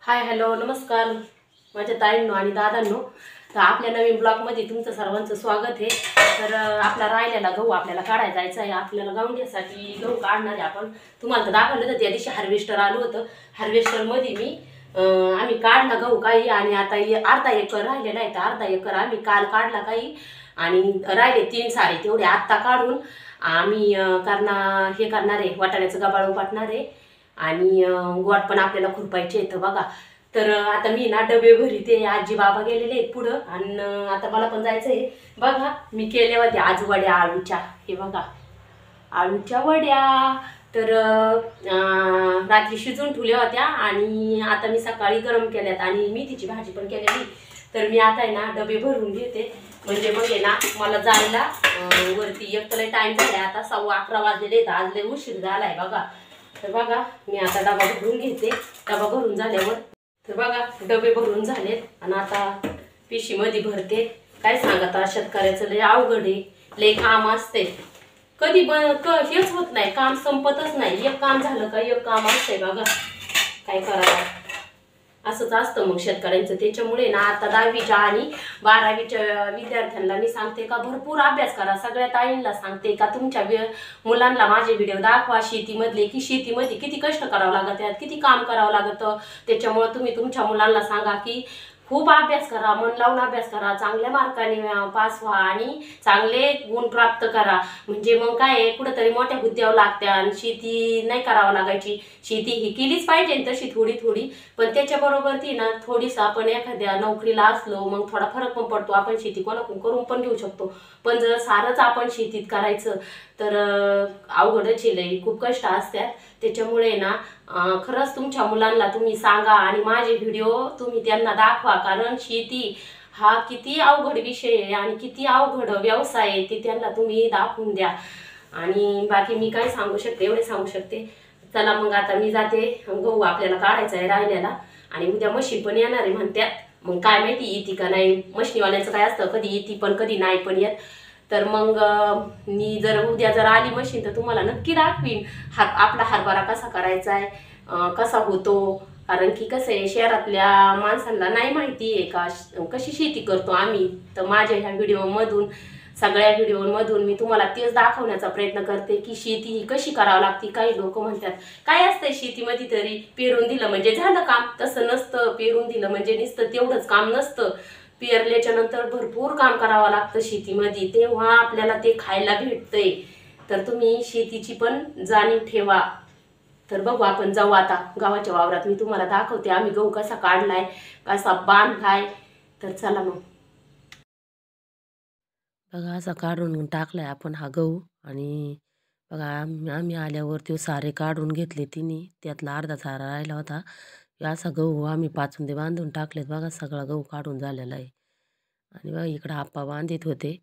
Hi hello नमस्कार माझ्या ताईंनो आणि दादांनो। तर आपल्या नवीन ब्लॉगमध्ये तुमचं सर्वांचं स्वागत आहे। तर आपला राहिलेला गहू आपल्याला काढायला जायचा आहे। आपल्याला गावंडीसाठी गहू काढणार आहे आपण। तुम्हाला तर दाखवलं तर त्या दिवशी हार्वेस्टर आलं होतं। हार्वेस्टरमध्ये मी आम्ही काढला गहू काही आणि आता अर्धा एकर राहिलेला आहे। तर अर्धा एकर आम्ही काल काढला काही आणि राहिले 3 सारे तेवढे आत्ता काढून आम्ही करणार आहे वाटाण्याचं गबाळ उपटणार आहे आणि गोट पण आपल्याला खुरपायचे आहेत बघा। तर आता मी ना डबे भरीते, आजी बाबा गेलेले आहेत पुढं आणि आता मला पण जायचं आहे बघा। मी केल्या होत्या आज वड्या आळूच्या, हे बघा आळूच्या वड्या। तर रात्री शिजून ठेवल्या होत्या आणि आता मी सकाळी गरम केल्यात आणि मेथीची भाजी पण केलेली। तर मी आता आहे ना डबे भरून घेते, म्हणजे मग आहे ना मला जायला वरती एक तर टाइम झालाय, आता 11:15 वाजलेले आहेत, आज लय उशीर झालाय बघा। तर बघा मी आता डबा भरून घेते। डबा भरून झाल्यावर तर बघा डबे भरून झालेत आणि आता पिशीमध्ये भरते। काय सांगता शेतकऱ्याचं लय अवघड आहे, लय काम असते, कधी हेच होत नाही, काम संपतच नाही। एक काम झालं का एक काम असते बघा, काय करावं असंच असतं मग शेतकऱ्यांचं। त्याच्यामुळे ना आता 10वीच्या आणि 12वीच्या विद्यार्थ्यांना मी सांगते का भरपूर अभ्यास करा। सगळ्या ताईंना सांगते का तुमच्या मुलांना माझे व्हिडिओ दाखवा शेतीमधले, की शेतीमध्ये किती कष्ट करावं लागतं, किती काम करावं लागतं। त्याच्यामुळे तुम्ही तुमच्या मुलांना सांगा की खूप अभ्यास करा, मन लावून अभ्यास करा, चांगल्या मार्काने पास व्हा आणि चांगले गुण प्राप्त करा। म्हणजे मग काय कुठेतरी मोठ्या हुद्द्यावर लागत्या आणि शेती नाही करावं लागायची। शेती ही केलीच पाहिजे तशी थोडी थोडी, पण त्याच्याबरोबर ती ना थोडीसं आपण एखाद्या नोकरीला असलो मग थोडा फरक पण पडतो। आपण शेती कोणाकडून करून पण घेऊ शकतो, पण जर सारंच आपण शेतीत करायचं तर अवघडच आहे, खूप कष्ट असतात। त्याच्यामुळे ना खरंच तुमच्या मुलांना तुम्ही सांगा आणि माझे व्हिडिओ तुम्ही त्यांना दाखवा, कारण शेती हा किती अवघड विषय आहे आणि किती अवघड व्यवसाय आहे ते त्यांना तुम्ही दाखवून द्या। आणि बाकी मी काय सांगू शकते, एवढे सांगू शकते। चला मग आता मी जाते, गहू आपल्याला काढायचा आहे राहिलेला आणि उद्या मशीन पण येणार आहे म्हणतात, मग काय माहिती येते का नाही। मशीनवाल्यांचं काय असतं, कधी येते पण कधी नाही पण येत। तर मग मी जर उद्या जर आली मशीन तर तुम्हाला नक्की दाखवीन आपला हरभरा कसा करायचा आहे, कसा होतो। कारण की कसं आहे शहरातल्या माणसांना नाही माहिती आहे का कशी शेती करतो आम्ही। तर माझ्या ह्या व्हिडिओमधून सगळ्या व्हिडिओमधून मी तुम्हाला तेच दाखवण्याचा प्रयत्न करते की शेती ही कशी करावी लागते। काही लोक म्हणतात काय असतंय शेतीमध्ये, तरी पेरून दिलं म्हणजे झालं काम, तसं नसतं। पेरून दिलं म्हणजे नुसतं तेवढंच काम नसतं, पेरल्याच्या नंतर भरपूर काम करावं लागतं शेतीमध्ये, तेव्हा आपल्याला ते खायला भेटतंय। तर तुम्ही शेतीची पण जाणीव ठेवा। तर बघू आपण जाऊ आता गावाच्या वावरात, मी तुम्हाला दाखवते आम्ही गहू कसा काढलाय, कसा बांधलाय। तर चला मग बघा असा काढून टाकलाय आपण हा गहू आणि बघा आम्ही आल्यावर ते सारे काढून घेतले तिने, त्यातला अर्धा सारा राहिला होता। असा गहू आम्ही पाचुंदे बांधून टाकलेत बघा, सगळा गहू काढून झालेला आहे। आणि बघा इकडं आप्पा बांधित होते,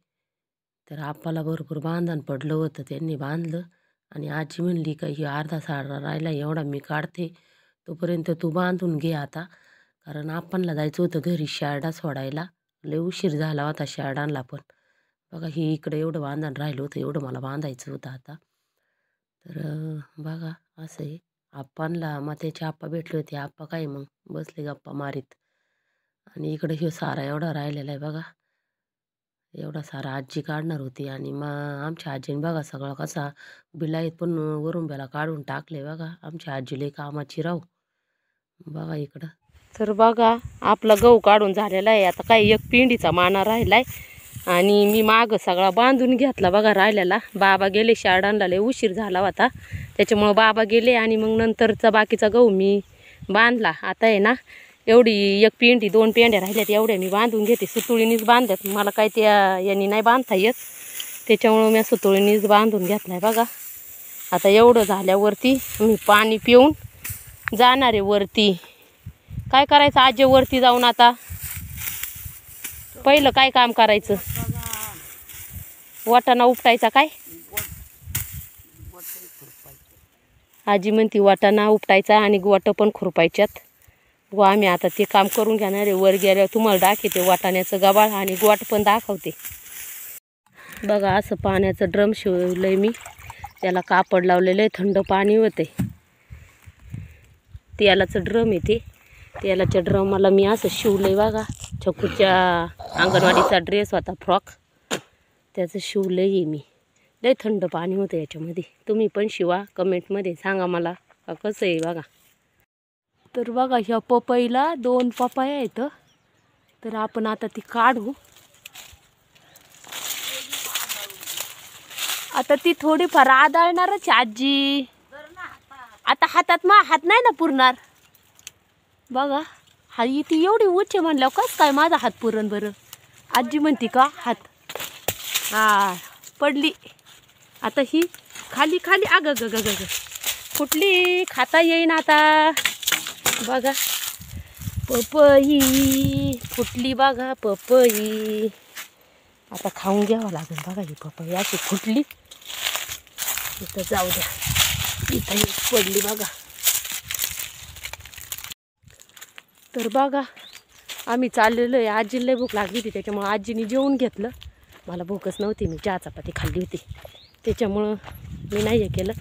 तर आप्पाला भरपूर बांधण पडलं होतं, त्यांनी बांधलं आणि आजी म्हणली का ही अर्धा सारा राहिला एवढा मी काढते, तोपर्यंत तू बांधून घे आता। कारण आपणला जायचं होतं घरी शाळा सोडायला, लय उशीर झाला होता शाळांना पण। बघा ही इकडे एवढं बांधण राहिलं होतं, एवढं मला बांधायचं होतं आता। तर बघा असं आहे आपणला, मग त्याचे आप्पा भेटले होते, आप्पा काय मग बसले गप्पा मारीत। आणि इकडे ह्यो सारा एवढा राहिलेला आहे बघा, एवढा सारा आजी काढणार होती आणि मग आमच्या आजीने बघा सगळा कसा बिलाईत पण वरून बेला काढून टाकले बघा। आमच्या आजीला कामाची राव बघा इकडं। तर बघा आपला गहू काढून झालेला आहे, आता काही एक पिंडीचा माना राहिलाय आणि मी माग सगळा बांधून घेतला बघा राहिलेला। बाबा गेले शाळांना, लय उशीर झाला होता त्याच्यामुळं बाबा गेले आणि मग नंतरचा बाकीचा गहू मी बांधला। आता आहे ना एवढी एक पिंडी 2 पेंड्या राहिल्यात, एवढ्या मी बांधून घेते, सुतुळीनीच बांधतात, मला काय त्या यांनी नाही बांधता येत, त्याच्यामुळं मी सुतुळीनीच बांधून घेतलाय बघा। आता एवढं झाल्यावरती मी पाणी पिऊन जाणार आहे वरती। काय करायचं आजी वरती जाऊन आता, पहिलं काय काम करायचं, वाटाणा उपटायचा काय आजी म्हणती, वाटाणा उपटायचा आणि गोट पण खुरपायच्यात। व आम्ही आता ते काम करून घेणार आहे, वर गेल्यावर तुम्हाला दाखवते वाटाण्याचं गबाळ आणि गोट पण दाखवते। बघा असं पाण्याचं ड्रम शिवलंय मी, त्याला कापड लावलेलं आहे, थंड पाणी होते, तेलाचं ड्रम आहे ते। तेलाच्या ड्रमाला मी असं शिवलंय बघा. छकूच्या अंगणवाडीचा ड्रेस होता फ्रॉक, त्याचं शिवलंय आहे मी. लय थंड पाणी होतं याच्यामध्ये. तुम्ही पण शिवा, कमेंटमध्ये सांगा मला कसं आहे बघा. तर बघा ह्या पपईला 2 पपया आहेत. तर आपण आता ती काढू. आता ती थोडीफार आदळणारच आजी. आता हातात हात नाही ना पुरणार बघा. हा ती एवढी उंच म्हणल्यावर कसं काय माझा हात पुरण बरं. आजी म्हणती का हात. हा पडली. आता ही खाली खाली अग ग ग ग फुटली. खाता येईन आता बघा. पपई फुटली बघा पपई. आता खाऊन घ्यावं लागेल बघा. ही पपई अशी फुटली. इथं जाऊ द्या. इथं पडली बघा. तर बघा आम्ही चाललेलो आहे. आजीला लय भूक लागली होती त्याच्यामुळं आजीने जेवून घेतलं. मला भूकच नव्हती. मी चहा चपाती खाल्ली होती त्याच्यामुळं मी नाही हे केलं.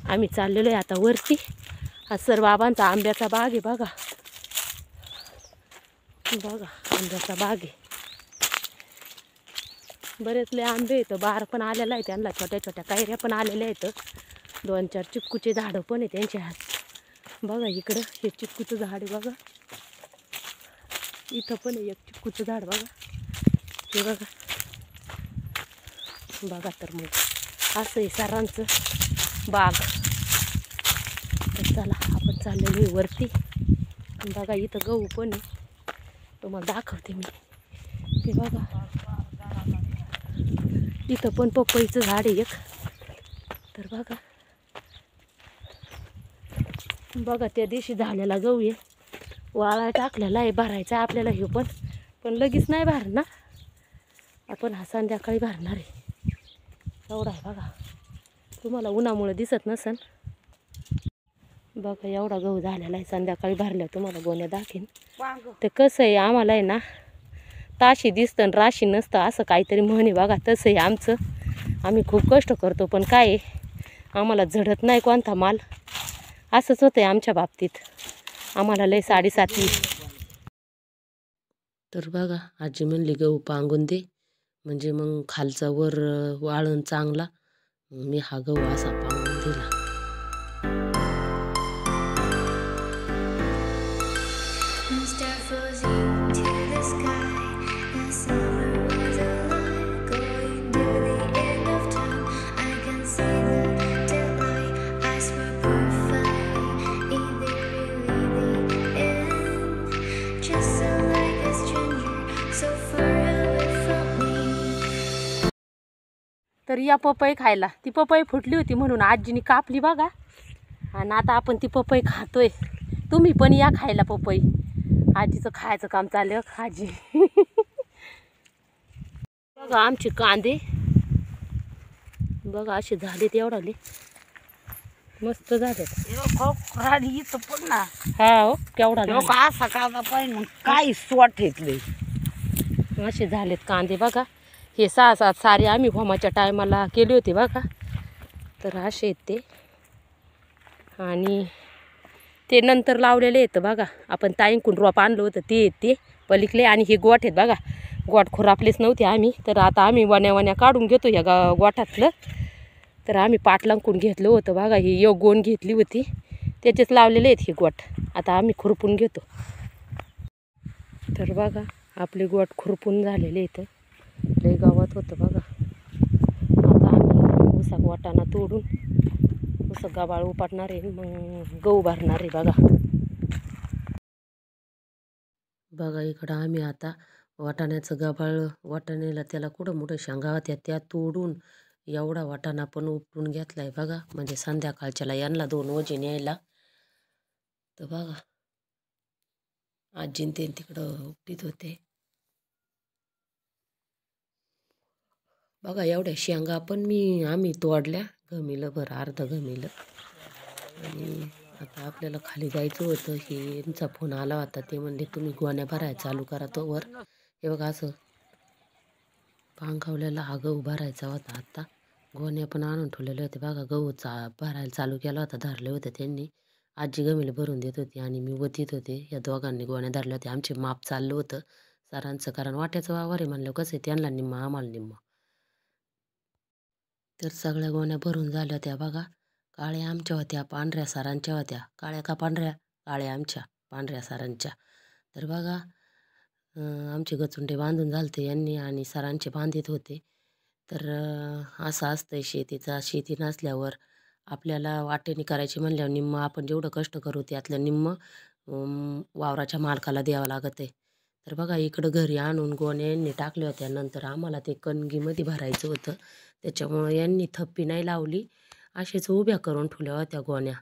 आम्ही चाललेलो आहे आता वरती. हा सर बाबांचा आंब्याचा बाग आहे बघा. बघा आंब्याचा बाग आहे. बरेच लय आंबे आहेत. बार पण आलेला आहे त्यांना. छोट्या छोट्या कैऱ्या पण आलेल्या आहेत. 2-4 चिक्कूचे झाडं पण आहे त्यांच्या हात. बघा इकडं हे चिक्कूचं झाड आहे बघा. इथं पण आहे एक चिक्कूचं झाड बघा. हे बघा. बघा तर मग असं आहे सरांचं बाग. तर चला आपण चाललेलो आहे वरती. बघा इथं गहू पण आहे. तुम्हाला दाखवते मी. ते बघा इथं पण पपईचं झाड आहे एक. तर बघा बघा त्या दिवशी झालेला गहू आहे. वाळा टाकलेला आहे. भरायचा आपल्याला हे पण लगेच नाही भरणार. आपण हा संध्याकाळी भरणार आहे. एवढा आहे बघा. तुम्हाला उन्हामुळे दिसत नसन. बघा एवढा गहू झालेला आहे. संध्याकाळी भरल्या तुम्हाला गोण्या दाखीन. ते कसं आहे आम्हाला आहे ना, ताशी दिसतं आणि राशी नसतं असं काहीतरी म्हणे बघा. तसं आहे आमचं. आम्ही खूप कष्ट करतो पण काय आहे आम्हाला झडत नाही कोणता माल. असंच होतं आहे आमच्या बाबतीत. आम्हाला लय साडेसाती. तर बघा आजी म्हणली गहू पांगून दे म्हणजे मग खालचा वर वाळण चांगला. मी हा गहू असा पांगून दिला. तर या पपई खायला. ती पपई फुटली होती म्हणून आजीने कापली बघा. आणि आता आपण ती पपई खातोय. तुम्ही पण या खायला पपई. आजीचं खायचं काम चाललं आजी. बघा आमचे कांदे बघा असे झालेत. एवढाले मस्त झालेत. हा हो केवढा असा कांदा पाहिजे काय स्वट घेतले. असे झालेत कांदे बघा. हे 6-7 सारे आम्ही होमाच्या टायमाला केले होते बघा. तर असे आहेत ते. आणि ते नंतर लावलेले आहेत बघा. आपण ताईंकडून रोप आणलं होतं ते पलीकडे. आणि हे गोठ आहेत बघा. गोठ खुरापलेच नव्हते आम्ही. तर आता आम्ही वण्या काढून घेतो या गोठातलं. तर आम्ही पाटलांकडून घेतलं होतं बघा. ही एक गोण घेतली होती त्याचेच लावलेले आहेत हे गोठ. आता आम्ही खुरपून घेतो. तर बघा आपले गोठ खुरपून झालेले इथं. लय गावात होतं बघा. आता आम्ही उसा वाटाणा तोडून उसं गबाळ उपाडणार आहे. मग गहू भरणार आहे बघा. बघा इकडं आम्ही आता वाटाण्याचं गबाळ. वाटाण्याला त्याला कुठं मोठं शेंगा होत्या त्या तोडून एवढा वाटाणा पण उपटून घेतलाय बघा. म्हणजे संध्याकाळच्याला यांना 2 वजन यायला. तर बघा आजीन ते तिकडं उपटीत होते बघा. एवढ्या शेंगा पण आम्ही तोडल्या. गमिलं बरं अर्ध गमिलं. आणि आता आपल्याला खाली जायचं होतं. हे यांचा फोन आला होता. ते म्हणले तुम्ही गोण्या भरायला चालू करा तोवर. हे बघा असं पांघवलेला हा गहू भरायचा होता. आता गोण्या पण आणून ठेवलेले होते बघा. गहू भरायला चालू केला होता. धरले होते त्यांनी. आजी गमीला भरून देत होती आणि मी वतीत होते. या दोघांनी गोण्या धरल्या होत्या. आमचे माप चाललं होतं सरांचं, कारण वाट्याचं वावर आहे म्हणलं कसं आहे, त्यांना निम्मा आम्हाला निम्मा. तर सगळ्या गोण्या भरून झाल्या होत्या बघा. काळ्या आमच्या होत्या, पांढऱ्या सरांच्या होत्या. काळ्या का पांढऱ्या? काळ्या आमच्या, पांढऱ्या सरांच्या. तर बघा आमचे गचुंडे बांधून झालते यांनी आणि सरांचे बांधित होते. तर असं असतंय शेतीचा. शेती नसल्यावर आपल्याला वाटेने करायची म्हणल्यावर निम्मं आपण जेवढं कष्ट करू त्यातलं निम्मं वावराच्या मालकाला द्यावं लागत आहे. तर बघा इकडं घरी आणून गोण्या यांनी टाकल्या होत्या. नंतर आम्हाला ते कणगीमध्ये भरायचं होतं. त्याच्यामुळं यांनी थप्पी नाही लावली, असेच उभ्या करून ठेवल्या होत्या गोण्या.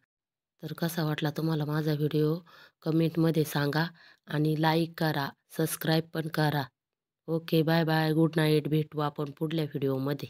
तर कसा वाटला तुम्हाला माझा व्हिडिओ कमेंटमध्ये सांगा आणि लाईक करा, सबस्क्राईब पण करा. Okay, bye bye, good night. भेटू आपण पुढल्या व्हिडिओमध्ये.